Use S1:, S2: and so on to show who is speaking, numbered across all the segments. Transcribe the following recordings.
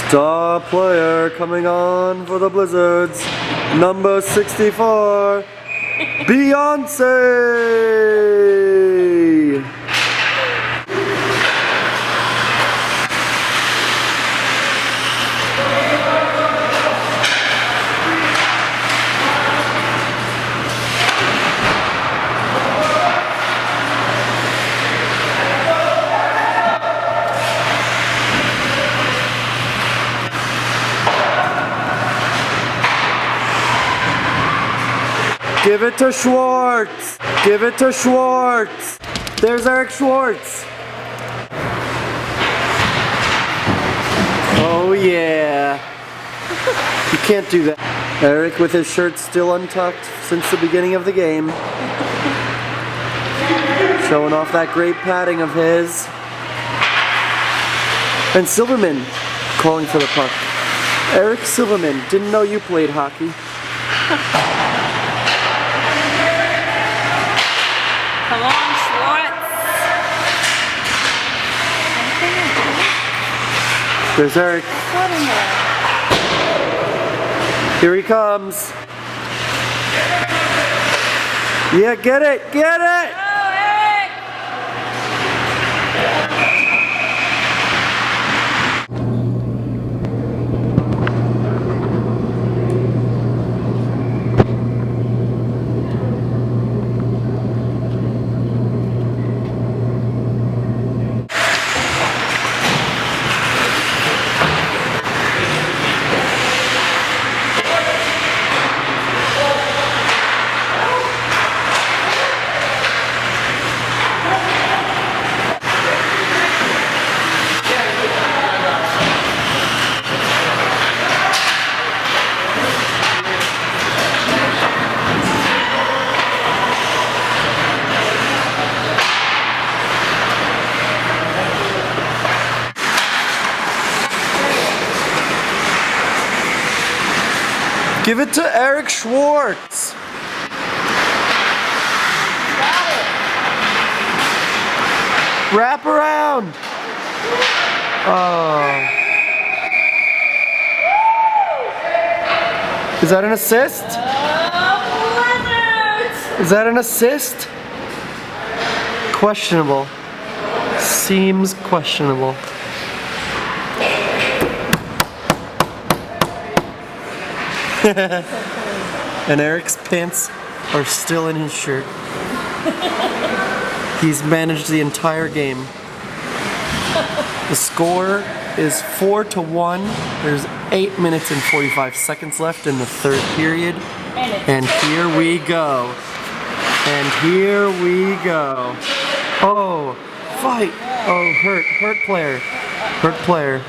S1: Star player coming on for the Blizzards, number 64, Beyonce! Give it to Schwartz! Give it to Schwartz! There's Eric Schwartz! Oh yeah! You can't do that. Eric with his shirt still untucked since the beginning of the game. Showing off that great padding of his. And Silverman calling for the puck. Eric Silverman, didn't know you played hockey.
S2: Come on, Schwartz.
S1: There's Eric.
S2: What in there?
S1: Here he comes. Yeah, get it, get it!
S2: Oh, Eric!
S1: Give it to Eric Schwartz. Wrap around. Oh. Is that an assist? Is that an assist? Questionable. Seems questionable. And Eric's pants are still in his shirt. He's managed the entire game. The score is 4-1. There's 8 minutes and 45 seconds left in the third period. And here we go. And here we go. Oh, fight. Oh, hurt player. Hurt player.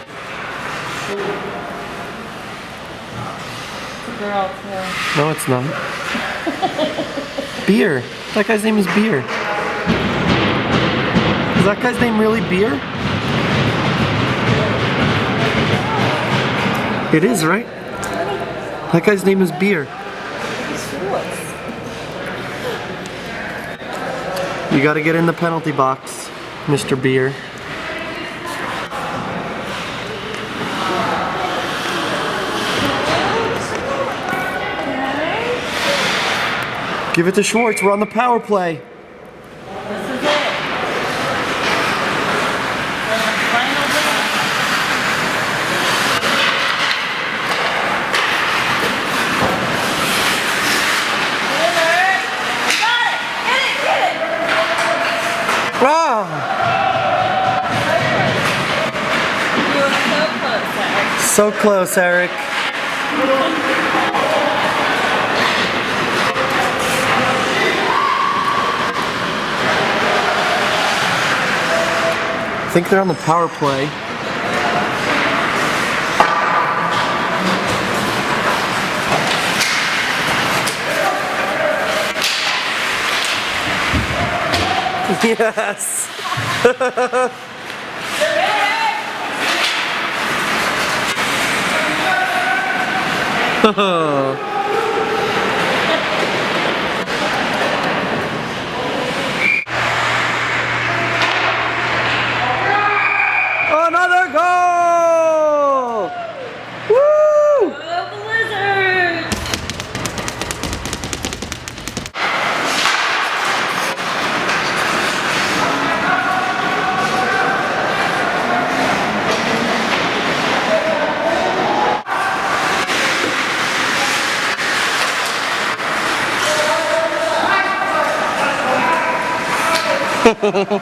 S2: Girl, too.
S1: No, it's not. Beer. That guy's name is Beer. Is that guy's name really Beer? It is, right? That guy's name is Beer. You gotta get in the penalty box, Mr. Beer. Give it to Schwartz, we're on the power play.
S2: This is it. Final dance. Got it! Get it! Get it!
S1: Wow!
S2: You were so close,
S1: So close,
S2: Eric.
S1: Eric. I think they're on the power play. Yes! Another goal!
S2: it.